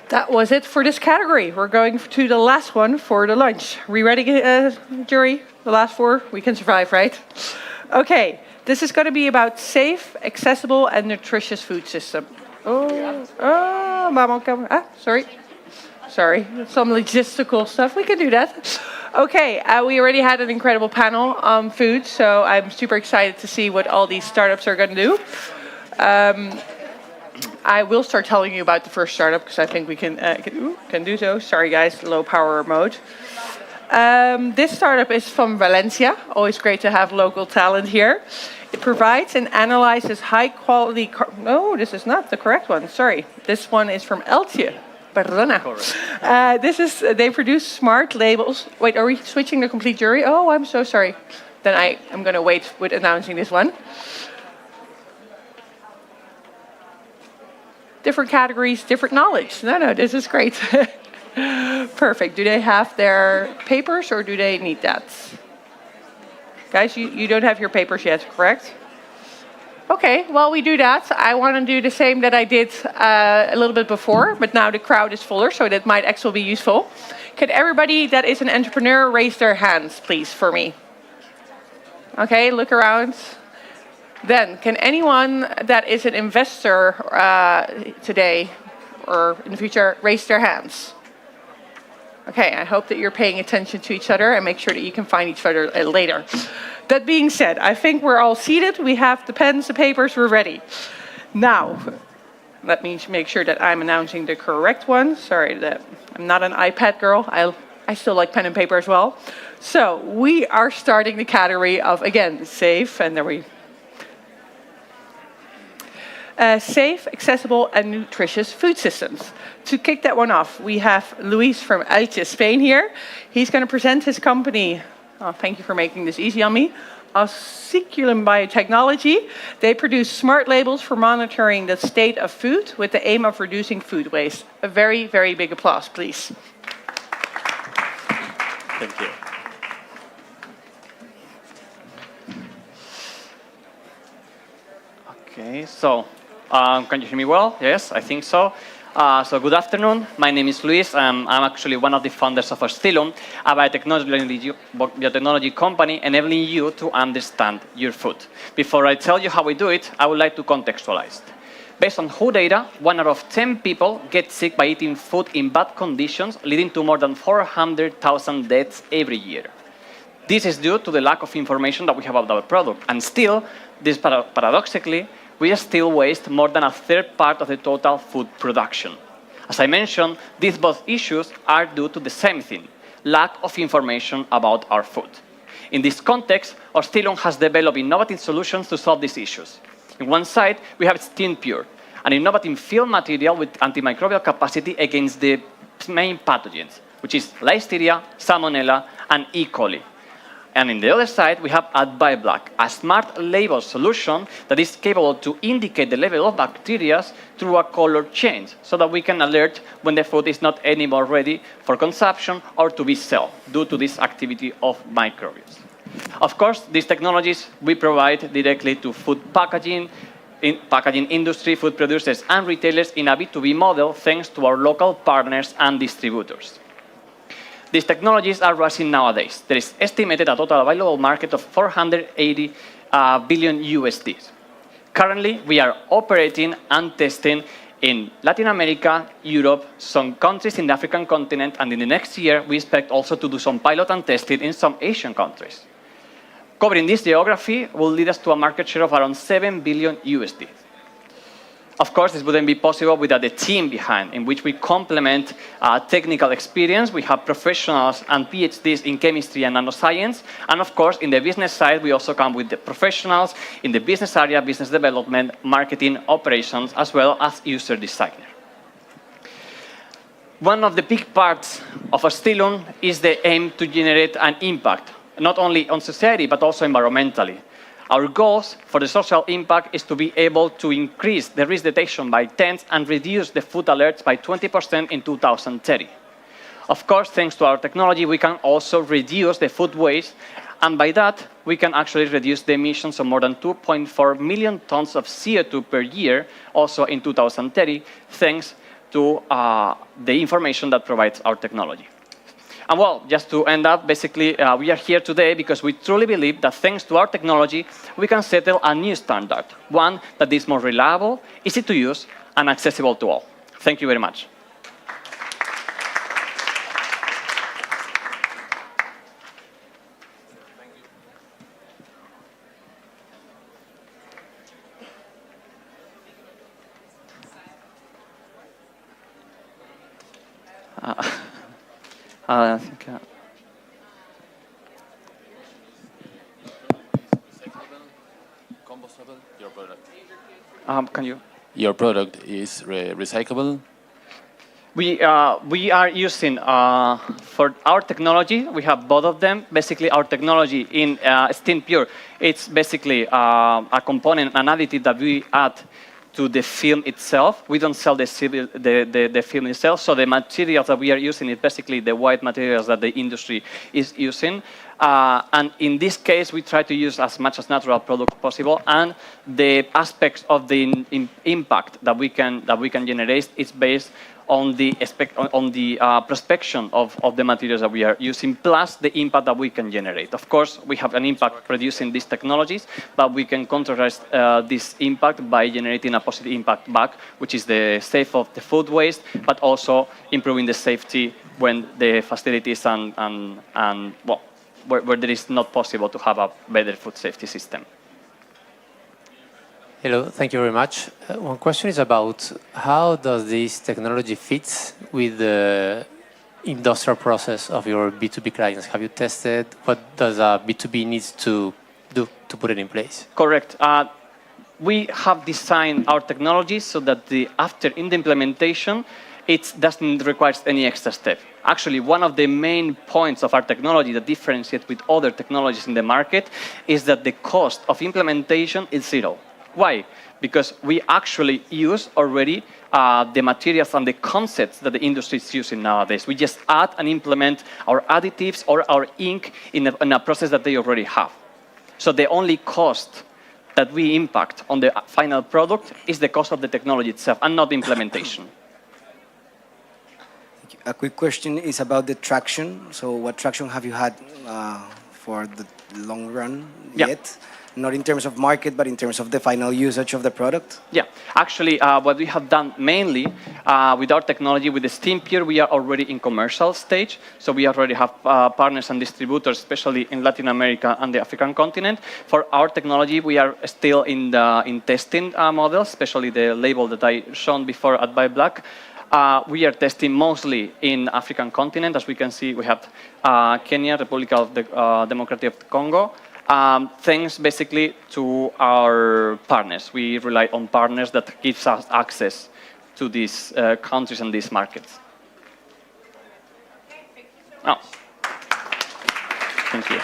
That was it for this category. We're going to the last one for the lunch. We ready, jury? The last four? We can survive, right? Okay, this is going to be about safe, accessible, and nutritious food system. Sorry, some logistical stuff. We can do that. Okay, we already had an incredible panel on food, so I'm super excited to see what all these startups are going to do. I will start telling you about the first startup because I think we can do so. Sorry, guys, low power mode. This startup is from Valencia. Always great to have local talent here. It provides and analyzes high quality. No, this is not the correct one. Sorry, this one is from Eltje. Perdona. They produce smart labels. Wait, are we switching the complete jury? Oh, I'm so sorry. Then I'm going to wait with announcing this one. Different categories, different knowledge. No, this is great. Perfect. Do they have their papers or do they need that? Guys, you don't have your papers yet, correct? Okay, while we do that, I want to do the same that I did a little bit before, but now the crowd is fuller, so that might actually be useful. Could everybody that is an entrepreneur raise their hands, please, for me? Okay, look around. Then, can anyone that is an investor today or in the future raise their hands? Okay, I hope that you're paying attention to each other and make sure that you can find each other later. That being said, I think we're all seated. We have the pens, the papers, we're ready. Now, let me make sure that I'm announcing the correct one. Sorry, that I'm not an iPad girl. I still like pen and paper as well. So, we are starting the category of, again, safe, and there we safe, accessible, and nutritious food systems. To kick that one off, we have Luis from Elche, Spain here. He's going to present his company. Oh, thank you for making this easy on me. Oscillum Biotechnology. They produce smart labels for monitoring the state of food with the aim of reducing food waste. A very, very big applause, please. Thank you. Okay, so can you hear me well? Yes, I think so. So good afternoon. My name is Luis. I'm actually one of the founders of Oscillum, a biotechnology company enabling you to understand your food. Before I tell you how we do it, I would like to contextualize. Based on WHO data, 1 out of 10 people get sick by eating food in bad conditions, leading to more than 400,000 deaths every year. This is due to the lack of information that we have about our product. And still, this paradoxically, we still waste more than a third part of the total food production. As I mentioned, these both issues are due to the same thing, lack of information about our food. In this context, Oscillum has developed innovative solutions to solve these issues. On one side, we have Skin Pure, an innovative film material with antimicrobial capacity against the main pathogens, which is Listeria, Salmonella, and E. coli. And on the other side, we have AdBioBlack, a smart label solution that is capable to indicate the level of bacteria through a color change, so that we can alert when the food is not anymore ready for consumption or to be sold due to this activity of microbes. Of course, these technologies we provide directly to food packaging industry, food producers, and retailers in a B2B model, thanks to our local partners and distributors. These technologies are rising nowadays. There is estimated a total available market of 480 billion USD. Currently, we are operating and testing in Latin America, Europe, some countries in the African continent, and in the next year, we expect also to do some pilot and testing in some Asian countries. Covering this geography will lead us to a market share of around 7 billion USD. Of course, this wouldn't be possible without the team behind, in which we complement technical experience. We have professionals and PhDs in chemistry and nanoscience. And of course, in the business side, we also come with the professionals in the business area, business development, marketing, operations, as well as user designer. One of the big parts of Oscillum is the aim to generate an impact, not only on society, but also environmentally. Our goals for the social impact is to be able to increase the risk detection by 10 and reduce the food alerts by 20% in 2030. Of course, thanks to our technology, we can also reduce the food waste, and by that, we can actually reduce the emissions of more than 2.4 million tons of CO2 per year, also in 2030, thanks to the information that provides our technology. And well, just to end up, basically, we are here today because we truly believe that thanks to our technology, we can settle a new standard, one that is more reliable, easy to use, and accessible to all. Thank you very much. I think, Compostable, your product. can you? Your product is recyclable. We are using, for our technology, we have both of them. Basically, our technology in Steam Pure, it's basically a component, an additive that we add to the film itself. We don't sell the film itself, so the materials that we are using is basically the white materials that the industry is using. And in this case, we try to use as much as natural product possible, and the aspects of the impact that we can generate is based on the prospection of the materials that we are using, plus the impact that we can generate. Of course, we have an impact producing these technologies, but we can contrast this impact by generating a positive impact back, which is the save of the food waste, but also improving the safety when the facilities and well, where there is not possible to have a better food safety system. Hello, thank you very much. One question is about how does this technology fit with the industrial process of your B2B clients? Have you tested what does a B2B needs to do to put it in place? Correct. We have designed our technology so that after in the implementation, it doesn't require any extra step. Actually, one of the main points of our technology that differentiates with other technologies in the market is that the cost of implementation is zero. Why? Because we actually use already the materials and the concepts that the industry is using nowadays. We just add and implement our additives or our ink in a process that they already have. So the only cost that we impact on the final product is the cost of the technology itself and not the implementation. A quick question is about the traction. So what traction have you had for the long run yet? Not in terms of market, but in terms of the final usage of the product? Yeah, actually, what we have done mainly with our technology, with the Steam Pure, we are already in commercial stage. So we already have partners and distributors, especially in Latin America and the African continent. For our technology, we are still in testing models, especially the label that I shown before at Buy Black. We are testing mostly in African continent. As we can see, we have Kenya, Republic of the Democratic of the Congo. Thanks basically to our partners. We rely on partners that gives us access to these countries and these markets. Oh. Thank you.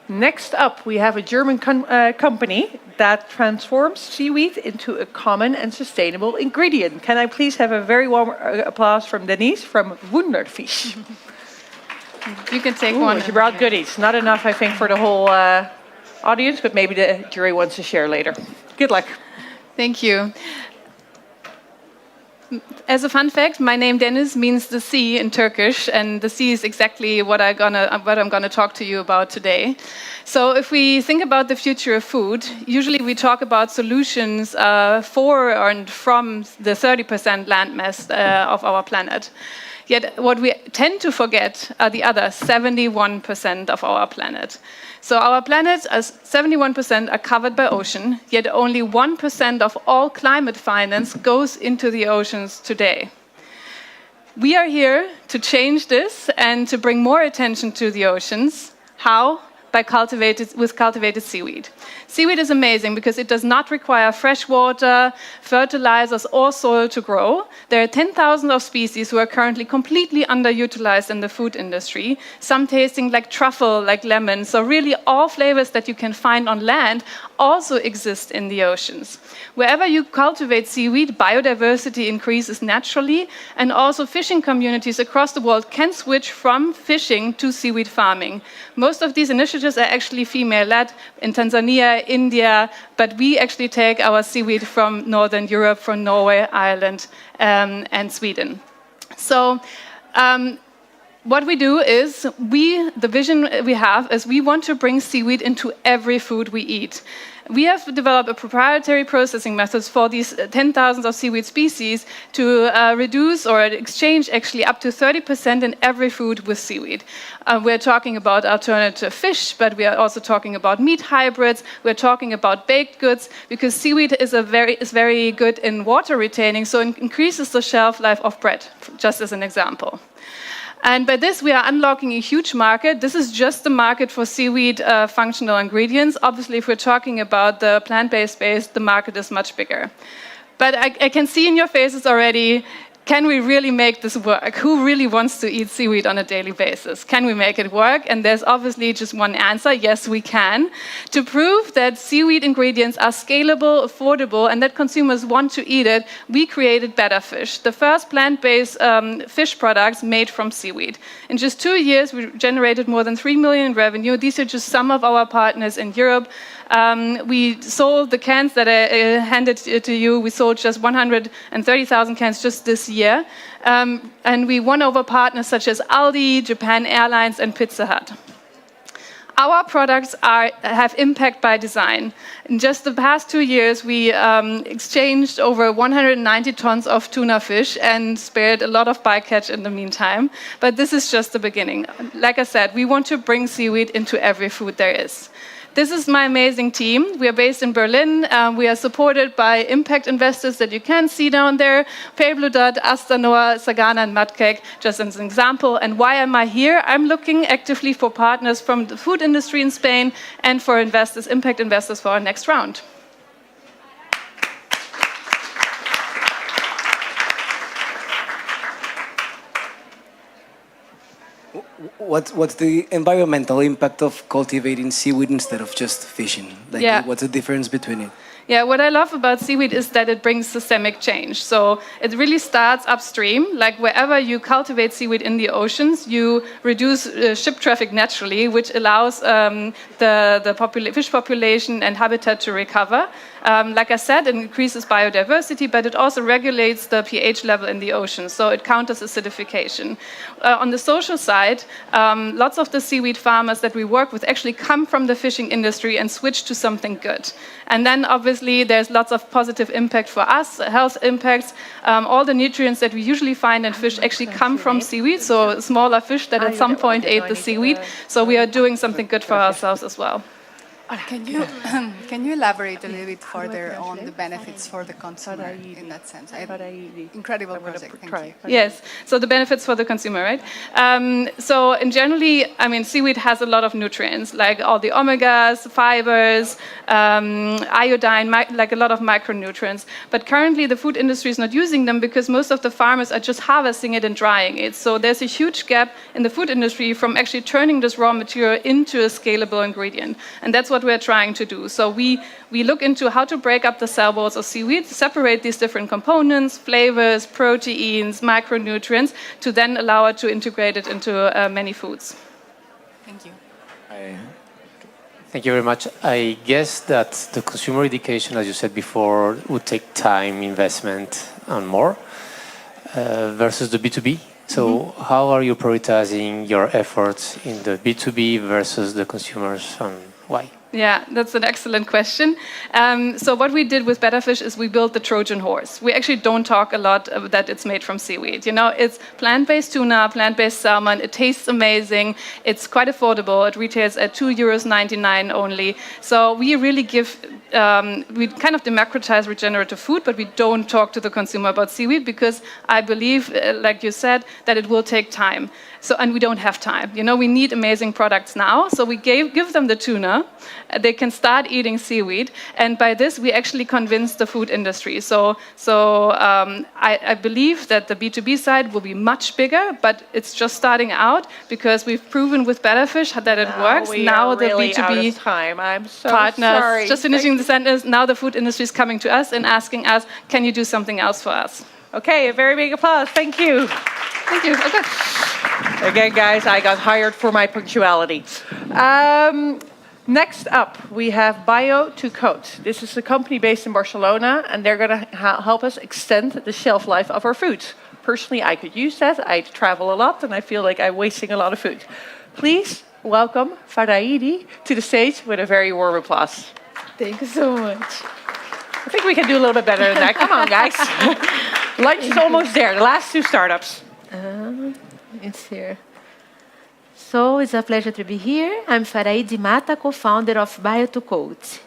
Next up, we have a German company that transforms seaweed into a common and sustainable ingredient. Can I please have a very warm applause from Deniz from Wunderfish? You can take one. She brought goodies. Not enough, I think, for the whole audience, but maybe the jury wants to share later. Good luck. Thank you. As a fun fact, my name Deniz means the sea in Turkish, and the sea is exactly what I'm gonna talk to you about today. So if we think about the future of food, usually we talk about solutions for and from the 30% landmass of our planet. Yet what we tend to forget are the other 71% of our planet. So our planet, as 71% are covered by ocean, yet only 1% of all climate finance goes into the oceans today. We are here to change this and to bring more attention to the oceans. How? With cultivated seaweed. Seaweed is amazing because it does not require fresh water, fertilizers, or soil to grow. There are 10,000 of species who are currently completely underutilized in the food industry, some tasting like truffle, like lemon. So really all flavors that you can find on land also exist in the oceans. Wherever you cultivate seaweed, biodiversity increases naturally, and also fishing communities across the world can switch from fishing to seaweed farming. Most of these initiatives are actually female-led in Tanzania, India, but we actually take our seaweed from Northern Europe, from Norway, Ireland, and Sweden. So what we do is, the vision we have is we want to bring seaweed into every food we eat. We have developed a proprietary processing methods for these 10,000 of seaweed species to reduce or exchange actually up to 30% in every food with seaweed. We're talking about alternative fish, but we are also talking about meat hybrids. We're talking about baked goods, because seaweed is very good in water retaining, so it increases the shelf life of bread, just as an example. And by this, we are unlocking a huge market. This is just the market for seaweed functional ingredients. Obviously, if we're talking about the plant-based space, the market is much bigger. But I can see in your faces already, can we really make this work? Who really wants to eat seaweed on a daily basis? Can we make it work? And there's obviously just one answer: yes, we can. To prove that seaweed ingredients are scalable, affordable, and that consumers want to eat it, we created BettaFish, the first plant-based fish products made from seaweed. In just 2 years, we generated more than 3 million in revenue. These are just some of our partners in Europe. We sold the cans that I handed to you. We sold just 130,000 cans just this year. And we won over partners such as Aldi, Japan Airlines, and Pizza Hut. Our products have impact by design. In just the past 2 years, we exchanged over 190 tons of tuna fish and spared a lot of bycatch in the meantime. But this is just the beginning. Like I said, we want to bring seaweed into every food there is. This is my amazing team. We are based in Berlin. We are supported by impact investors that you can see down there: Pablo Dutt, Astanoa, Sagana, and Mudcake, just as an example. And why am I here? I'm looking actively for partners from the food industry in Spain and for investors, impact investors, for our next round. What's the environmental impact of cultivating seaweed instead of just fishing? Like, Yeah. what's the difference between it? Yeah, what I love about seaweed is that it brings systemic change. So it really starts upstream. Like wherever you cultivate seaweed in the oceans, you reduce ship traffic naturally, which allows the fish population and habitat to recover. Like I said, it increases biodiversity, but it also regulates the pH level in the ocean, so it counters acidification. On the social side, lots of the seaweed farmers that we work with actually come from the fishing industry and switch to something good. And then obviously there's lots of positive impact for us, health impacts. All the nutrients that we usually find in fish actually come from seaweed, so smaller fish that at some point ate the seaweed. So we are doing something good for ourselves as well. Can you elaborate a little bit further on the benefits for the consumer in that sense? Incredible project. Thank you. Yes, so the benefits for the consumer, right? So in generally, I mean, seaweed has a lot of nutrients, like all the omegas, fibers, iodine, like a lot of micronutrients. But currently, the food industry is not using them because most of the farmers are just harvesting it and drying it. So there's a huge gap in the food industry from actually turning this raw material into a scalable ingredient. And that's what we're trying to do. So we look into how to break up the cell walls of seaweed, separate these different components, flavors, proteins, micronutrients, to then allow it to integrate it into many foods. Thank you. Thank you very much. I guess that the consumer education, as you said before, would take time, investment, and more versus the B2B. So how are you prioritizing your efforts in the B2B versus the consumers, and why? Yeah, that's an excellent question. So what we did with BettaFish is we built the Trojan horse. We actually don't talk a lot that it's made from seaweed. You know, it's plant-based tuna, plant-based salmon. It tastes amazing. It's quite affordable. It retails at €2.99 only. So we really we kind of democratize regenerative food, but we don't talk to the consumer about seaweed because I believe, like you said, that it will take time. So, and we don't have time. You know, we need amazing products now. So we give them the tuna, they can start eating seaweed. And by this, we actually convince the food industry. I believe that the B2B side will be much bigger, but it's just starting out because we've proven with BettaFish that it works. Now the really B2B out of time. I'm so partners, sorry. just finishing the sentence, now the food industry is coming to us and asking us, can you do something else for us? Okay, a very big applause. Thank you. Thank you. Okay. Again, guys, I got hired for my punctuality. Next up, we have Bio2Coat. This is a company based in Barcelona, and they're going to help us extend the shelf life of our foods. Personally, I could use that. I travel a lot, and I feel like I'm wasting a lot of food. Please welcome Farayde to the stage with a very warm applause. Thank you so much. I think we can do a little bit better than that. Come on, guys. Lunch is almost there. The last two startups. It's here. So it's a pleasure to be here. I'm Farayde Matta, co-founder of Bio2Coat.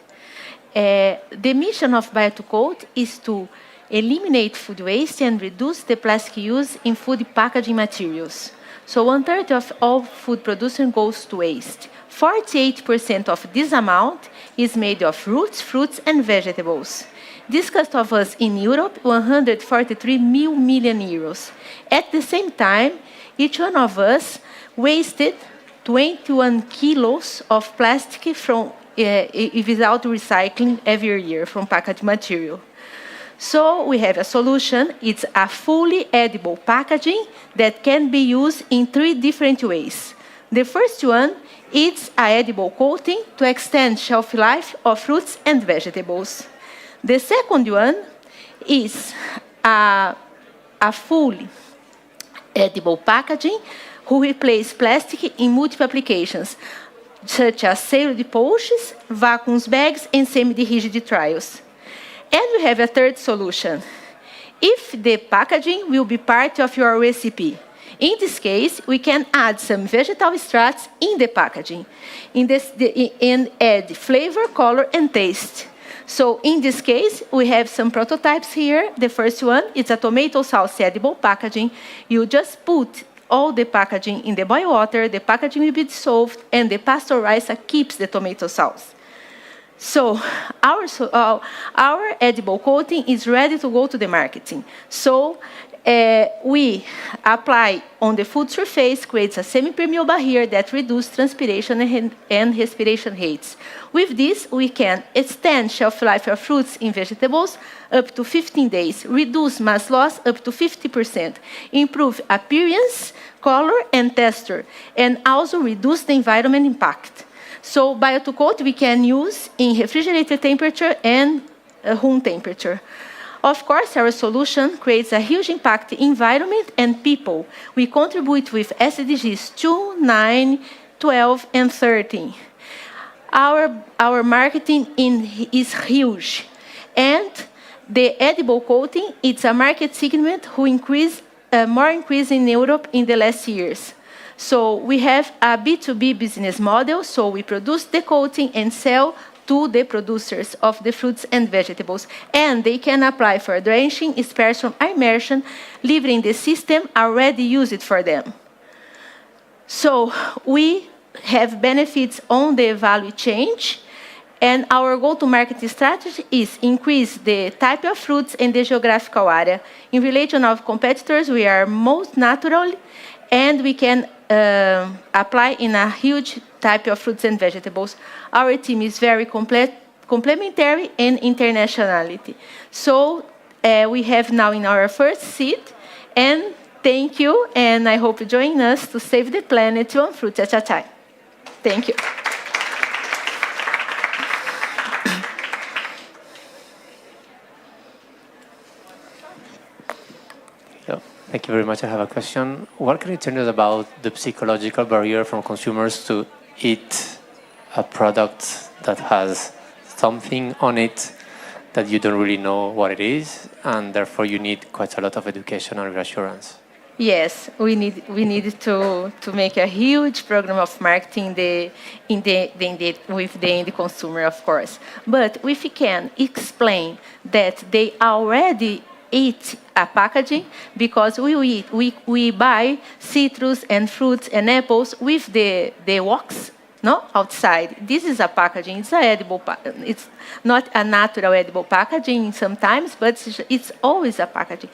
The mission of Bio2Coat is to eliminate food waste and reduce the plastic use in food packaging materials. So 1/3 of all food production goes to waste. 48% of this amount is made of roots, fruits, and vegetables. This cost of us in Europe 143 million euros. At the same time, each one of us wasted 21 kilos of plastic from without recycling every year from packaged material. So we have a solution. It's a fully edible packaging that can be used in 3 different ways. The first one is an edible coating to extend shelf life of fruits and vegetables. The second one is a fully edible packaging who replace plastic in multiple applications, such as sealed pouches, vacuum bags, and semi-rigid trials. And we have a third solution. If the packaging will be part of your recipe, in this case, we can add some vegetal extracts in the packaging and add flavor, color, and taste. So in this case, we have some prototypes here. The first one is a tomato sauce edible packaging. You just put all the packaging in the boil water, the packaging will be dissolved, and the pasteurizer keeps the tomato sauce. So our edible coating is ready to go to the marketing. So we apply on the food surface, creates a semi-permeable barrier that reduces transpiration and respiration rates. With this, we can extend shelf life of fruits and vegetables up to 15 days, reduce mass loss up to 50%, improve appearance, color, and texture, and also reduce the environment impact. So Bio2Coat we can use in refrigerated temperature and room temperature. Of course, our solution creates a huge impact in environment and people. We contribute with SDGs 2, 9, 12, and 13. Our marketing is huge. And the edible coating, it's a market segment who more increase in Europe in the last years. So we have a B2B business model, so we produce the coating and sell to the producers of the fruits and vegetables. And they can apply for drenching, dispersion, immersion, leaving the system already used for them. So we have benefits on the value chain, and our go-to-market strategy is increase the type of fruits and the geographical area. In relation of competitors, we are most natural, and we can apply in a huge type of fruits and vegetables. Our team is very complementary and internationality. So we have now in our first seat, and thank you, and I hope you join us to save the planet one fruit at a time. Thank you. Thank you very much. I have a question. What can you tell us about the psychological barrier from consumers to eat a product that has something on it that you don't really know what it is, and therefore you need quite a lot of education and reassurance? Yes, we need to make a huge program of marketing with the end consumer, of course. But if we can explain that they already eat a packaging, because we buy citrus and fruits and apples with the wax, no, outside. This is a packaging. It's a edible. It's not a natural edible packaging sometimes, but it's always a packaging.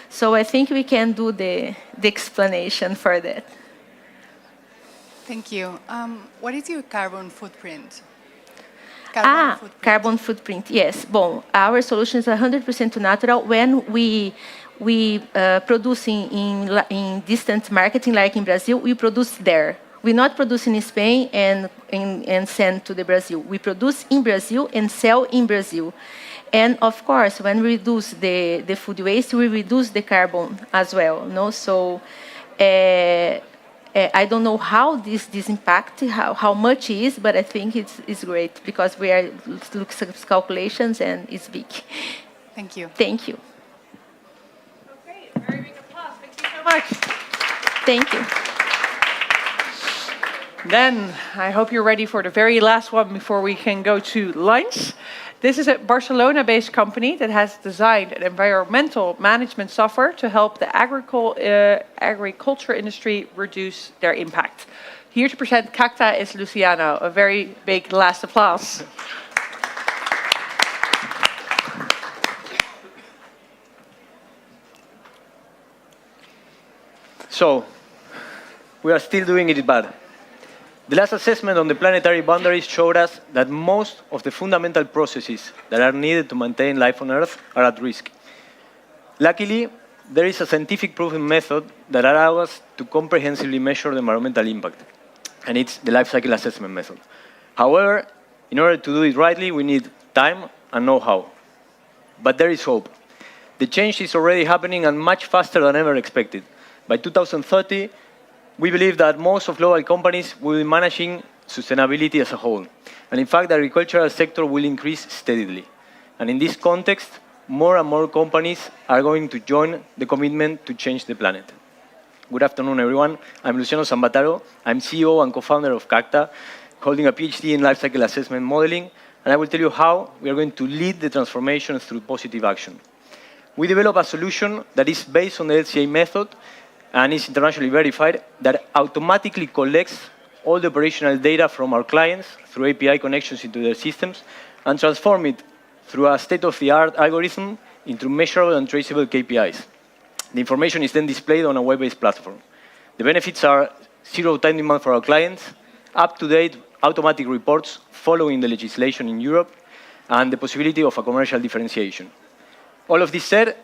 So I think we can do the explanation for that. Thank you. What is your carbon footprint? Carbon footprint. Yes. Bom, our solution is 100% natural. When we produce in distant marketing, like in Brazil, we produce there. We not produce in Spain and send to the Brazil. We produce in Brazil and sell in Brazil. And of course, when we reduce the food waste, we reduce the carbon as well. No, so I don't know how this impact, how much it is, but I think it's great because we are looking at calculations and it's big. Thank you. Thank you. Okay, very big applause. Thank you so much. Thank you. Then I hope you're ready for the very last one before we can go to lunch. This is a Barcelona-based company that has designed an environmental management software to help the agriculture industry reduce their impact. Here to present Cacta is Luciano. A very big last applause. So, we are still doing it bad. The last assessment on the planetary boundaries showed us that most of the fundamental processes that are needed to maintain life on Earth are at risk. Luckily, there is a scientific proven method that allows us to comprehensively measure the environmental impact, and it's the life cycle assessment method. However, in order to do it rightly, we need time and know-how. But there is hope. The change is already happening and much faster than ever expected. By 2030, we believe that most of global companies will be managing sustainability as a whole. And in fact, the agricultural sector will increase steadily. And in this context, more and more companies are going to join the commitment to change the planet. Good afternoon, everyone. I'm Luciano Sambataro. I'm CEO and co-founder of Cacta, holding a PhD in life cycle assessment modeling. And I will tell you how we are going to lead the transformation through positive action. We develop a solution that is based on the LCA method and is internationally verified, that automatically collects all the operational data from our clients through API connections into their systems and transform it through a state-of-the-art algorithm into measurable and traceable KPIs. The information is then displayed on a web-based platform. The benefits are zero time demand for our clients, up-to-date automatic reports following the legislation in Europe, and the possibility of a commercial differentiation. All of this said,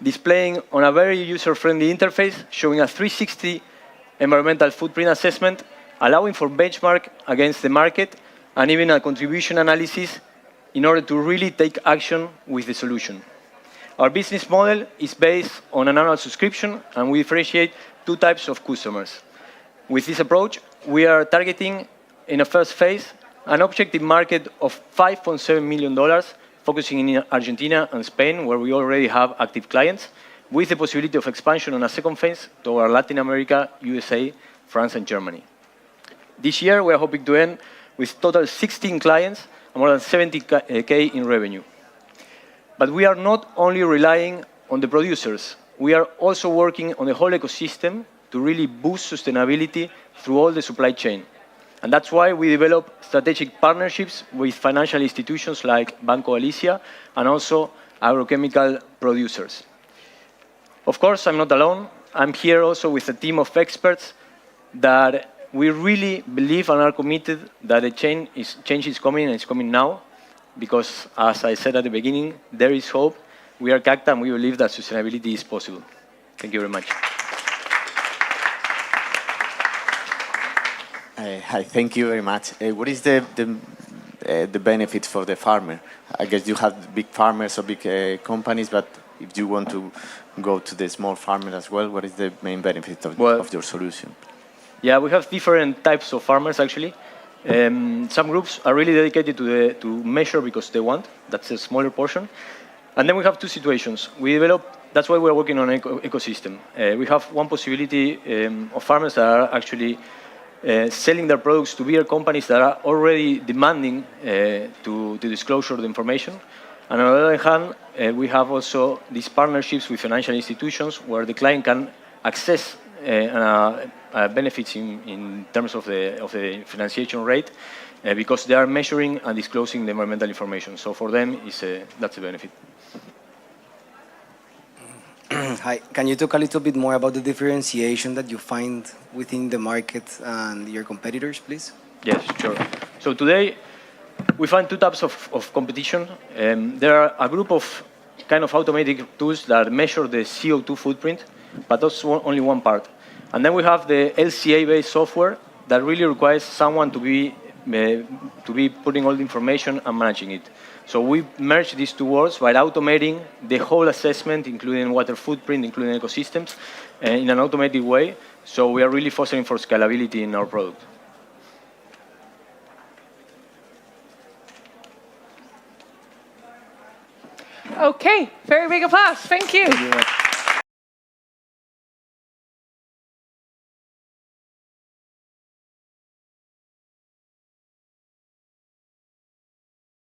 displaying on a very user-friendly interface, showing a 360 environmental footprint assessment, allowing for benchmark against the market, and even a contribution analysis in order to really take action with the solution. Our business model is based on an annual subscription, and we differentiate two types of customers. With this approach, we are targeting, in a first phase, an objective market of $5.7 million, focusing in Argentina and Spain, where we already have active clients, with the possibility of expansion on a second phase toward Latin America, USA, France, and Germany. This year, we are hoping to end with total 16 clients and more than 70K in revenue. But we are not only relying on the producers. We are also working on the whole ecosystem to really boost sustainability through all the supply chain. And that's why we develop strategic partnerships with financial institutions like Banco Galicia and also agrochemical producers. Of course, I'm not alone. I'm here also with a team of experts that we really believe and are committed that the change is coming, and it's coming now, because as I said at the beginning, there is hope. We are Cacta, and we believe that sustainability is possible. Thank you very much. Hi, thank you very much. What is the benefits for the farmer? I guess you have big farmers or big companies, but if you want to go to the small farmer as well, what is the main benefit of your solution? Yeah, we have different types of farmers, actually. Some groups are really dedicated to measure because they want. That's a smaller portion. And then we have two situations. That's why we're working on an ecosystem. We have one possibility of farmers that are actually selling their products to bigger companies that are already demanding to disclosure the information. And on the other hand, we have also these partnerships with financial institutions where the client can access benefits in terms of the financiation rate because they are measuring and disclosing the environmental information. So for them, that's a benefit. Hi, can you talk a little bit more about the differentiation that you find within the market and your competitors, please? Yes, sure. So today, we find two types of competition. There are a group of kind of automated tools that measure the CO2 footprint, but that's only one part. And then we have the LCA-based software that really requires someone to be putting all the information and managing it. So we merge these two worlds by automating the whole assessment, including water footprint, including ecosystems, in an automated way. So we are really fostering for scalability in our product. Okay, very big applause. Thank you.